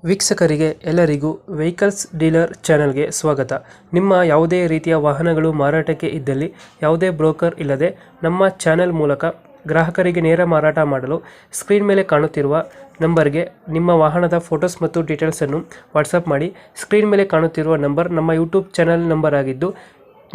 ವೀಕ್ಷಕರಿಗೆ ಎಲ್ಲರಿಗೂ vehicles dealer ಚಾನೆಲ್ಗೆ ಸ್ವಾಗತ. ನಿಮ್ಮ ಯಾವುದೇ ರೀತಿಯ ವಾಹನಗಳು ಮಾರಾಟಕ್ಕೆ ಇದ್ದಲ್ಲಿ ಯಾವುದೇ ಬ್ರೋಕರ್ ಇಲ್ಲದೆ ನಮ್ಮ ಚಾನೆಲ್ ಮೂಲಕ ಗ್ರಾಹಕರಿಗೆ ನೇರ ಮಾರಾಟ ಮಾಡಲು ಸ್ಕ್ರೀನ್ ಮೇಲೆ ಕಾಣುತ್ತಿರುವ ನಂಬರ್ಗೆ ನಿಮ್ಮ ವಾಹನದ ಫೋಟೋಸ್ ಮತ್ತು ಡೀಟೇಲ್ಸನ್ನು ವಾಟ್ಸಪ್ ಮಾಡಿ. ಸ್ಕ್ರೀನ್ ಮೇಲೆ ಕಾಣುತ್ತಿರುವ ನಂಬರ್ ನಮ್ಮ ಯೂಟ್ಯೂಬ್ ಚಾನೆಲ್ ನಂಬರ್ ಆಗಿದ್ದು,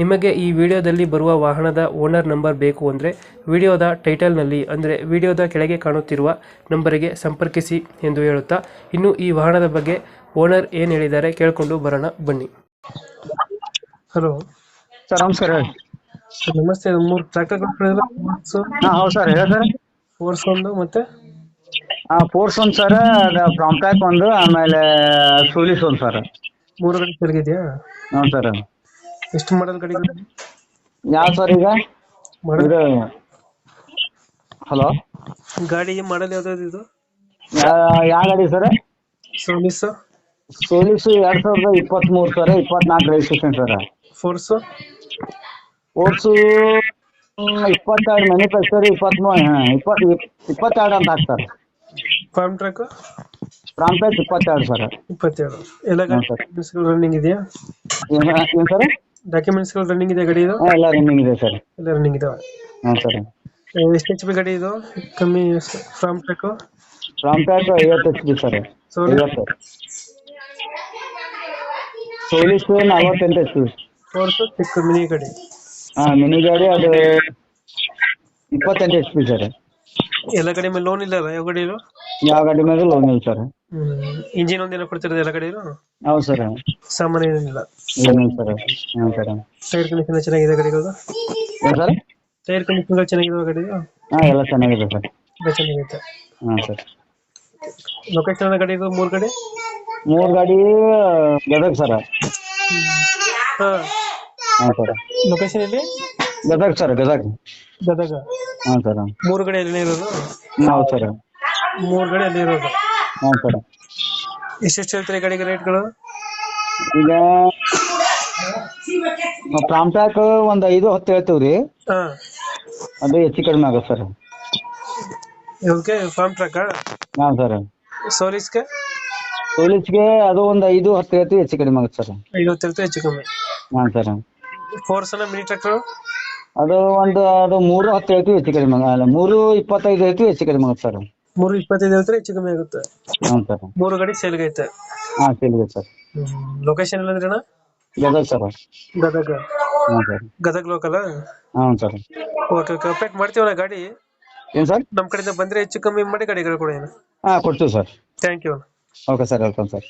ನಿಮಗೆ ಈ ವಿಡಿಯೋದಲ್ಲಿ ಬರುವ ವಾಹನದ ಓನರ್ ನಂಬರ್ ಬೇಕು ಅಂದರೆ ವಿಡಿಯೋದ ಟೈಟಲ್ನಲ್ಲಿ ಅಂದರೆ ವಿಡಿಯೋದ ಕೆಳಗೆ ಕಾಣುತ್ತಿರುವ ನಂಬರಿಗೆ ಸಂಪರ್ಕಿಸಿ ಎಂದು ಹೇಳುತ್ತಾ, ಇನ್ನು ಈ ವಾಹನದ ಬಗ್ಗೆ ಓನರ್ ಏನು ಹೇಳಿದ್ದಾರೆ ಕೇಳಿಕೊಂಡು ಬರೋಣ ಬನ್ನಿ. ಹಲೋ ಸರ್, ನಮಸ್ಕಾರ. ಸರ್ ನಮಸ್ತೆ. ಮೂರು ಟ್ರ್ಯಾಕ್ಟರ್ ಹೌದು ಸರ್, ಹೇಳಿ ಸರ್. ಫೋರ್ಸ್ ಒಂದು ಮತ್ತೆ ಫೋರ್ಸ್ ಒಂದು ಸರ್, ಪ್ರಾಂಪ್ಟ್ಯಾಕ್ ಒಂದು, ಆಮೇಲೆ ಸೋಲಿಸ್ ಒಂದು ಸರ್. ಮೂರು ಗಾಡಿ ತಿರುಗಿದೆಯಾ? ಹ್ಞೂ ಸರ್. ಎಷ್ಟು ಮಾಡಲ್ ಗಾಡಿ? ಯಾವ ಸರ್ ಈಗ ಇದು? ಹಲೋ, ಗಾಡಿ ಮಾಡಲ್ ಯಾವ್ದಾದ್ರು ಇದು? ಯಾವ ಗಾಡಿ sir? Solis. Solis 2023 sir, 24 registration sir. Force force 22 manufacture, 22 ಅಂತ ಹಾಕ್ತಾರೆ. Form track ಪ್ರಾಂಪ್ಟ್ಯಾಕ್ 22 sir. 22 ಎಲ್ಲ ಡಾಕ್ಯುಮೆಂಟ್ಸ್ ರನ್ನಿಂಗ್ ಇದೆಯಾ? ಏನು ಸರ್? ಡಾಕ್ಯುಮೆಂಟ್ಸ್ ರನ್ನಿಂಗ್ ಇದೆ ಗಾಡಿ ಇದು? ಎಲ್ಲ ರನ್ನಿಂಗ್ ಇದೆ ಸರ್. ಎಲ್ಲ ರನ್ನಿಂಗ್ ಇದಾವೆ. ಹ್ಞೂ ಸರ್. ಎಷ್ಟು ಎಚ್ ಪಿ ಗಾಡಿ ಇದು? ಕಮ್ಮಿ ಫಾರ್ಮ್ ಟ್ರ್ಯಾಕ್. ಪ್ರಾಂಪ್ಟ್ಯಾಕ್ 50 HP sir. Solis 50. Solis 48 HP. Force ಚಿಕ್ಕ ಮಿನಿ ಗಾಡಿ. ಮಿನಿ ಗಾಡಿ ಅದು 28 HP ಸರ್. ಎಲ್ಲ ಗಾಡಿ ಮೇಲೆ ಲೋನ್ ಇಲ್ಲ ಯಾವ ಗಾಡಿ ಇದು? ಯಾವ ಗಾಡಿ ಮೇಲೆ ಲೋನ್ ಇಲ್ಲ ಸರ್. ಇಂಜಿನ್ ಒಂದೇನೋ ಕೊಡ್ತಿರೋದು ಎಲ್ಲ ಗಾಡಿ ಹೌದು ಸರ್. ಸಾಮಾನ್ಯ ಏನಿಲ್ಲ ಏನಿಲ್ಲ ಸರ್. ಹ್ಞೂ ಸರ್. ಟೈರ್ ಕಂಡೀಷನ್ ಚೆನ್ನಾಗಿದೆ ಗಾಡಿಗಳು? ಏನು ಸರ್? ಟೈರ್ ಕಂಡೀಷನ್ ಚೆನ್ನಾಗಿದೆ ಗಾಡಿ? ಎಲ್ಲ ಚೆನ್ನಾಗಿದೆ ಸರ್. ಎಲ್ಲ ಚೆನ್ನಾಗೈತೆ. ಹಾಂ ಸರ್. ಲೊಕೇಶನ್ ಗಾಡಿ ಇದು? ಮೂರು ಗಾಡಿ ಗದಗ ಸರ್. ಹಾಂ ಸರ್. ಲೊಕೇಶನ್ ಇಲ್ಲಿ ಗದಗ ಸರ್, ಗದಗ. ಹಾಂ ಸರ್. ಮೂರು ಗಾಡಿ ಅಲ್ಲಿ ಇರೋದು? ಹೌದು ಸರ್. ಮೂರು ಗಾಡಿ ಅಲ್ಲಿ ಇರೋದು. ಹಾಂ ಸರ್. ಎಷ್ಟೆಷ್ಟು ಹೇಳ್ತೀರಿ ಗಾಡಿಗೆ ರೇಟ್ಗಳು? ಈಗ ಪ್ರಾಂಪ್ಟ್ಯಾಕ್ ಒಂದು 5-10 ಹೇಳ್ತೀವಿ ರೀ. ಅದು ಹೆಚ್ಚು ಕಡಿಮೆ ಆಗುತ್ತೆ ಸರ್. ಇವಕ್ಕೆ ಫಾರ್ಮ್ ಟ್ರ್ಯಾಕ್? ಹಾಂ ಸರ್. ಸೋಲಿಸ್ಗೆ ಅದು ಒಂದು 5-10 ಹೇಳ್ತೀವಿ, ಹೆಚ್ಚು ಕಡಿಮೆ ಆಗುತ್ತೆ ಸರ್. 50 ಹೆಚ್ಚು ಕಮ್ಮಿ. ಹಾಂ ಸರ್. ಫೋರ್ಸ್ ಮಿನಿ ಟ್ರ್ಯಾಕ್ಟರ್ ಅದು 3-10 ಹೇಳ್ತೀವಿ, ಹೆಚ್ಚು ಕಡಿಮೆ ಅಲ್ಲ 3-25 ಹೇಳ್ತೀವಿ, ಹೆಚ್ಚು ಕಡಿಮೆ ಆಗುತ್ತೆ ಸರ್. 3-25 ಹೇಳ್ತಾರೆ, ಹೆಚ್ಚು ಕಮ್ಮಿ ಆಗುತ್ತೆ. ಹ್ಞೂ ಸರ್. ಮೂರು ಗಾಡಿ ಸೇಲ್ಗೈತೆ? ಹಾಂ, ಸೇಲ್ಗೆ ಸರ್. ಲೊಕೇಶನ್ ಎಲ್ಲಂದ್ರೆ ಅಣ್ಣ? ಗದಗ ಸರ್. ಗದಗ. ಹಾಂ ಸರ್. ಗದಗ ಲೋಕಲ್? ಹಾಂ ಸರ್. ಓಕೆ ಅಪ್ಡೇಟ್ ಮಾಡ್ತೀವಣ್ಣ ಗಾಡಿ. ಏನು ಸರ್? ನಮ್ಮ ಕಡೆಯಿಂದ ಬಂದರೆ ಹೆಚ್ಚು ಕಮ್ಮಿ ಮಾಡಿ ಗಾಡಿಗಳು ಕೊಡಿ. ಹಾಂ, ಕೊಡ್ತೀವಿ sir. Thank you. Okay sir, welcome sir.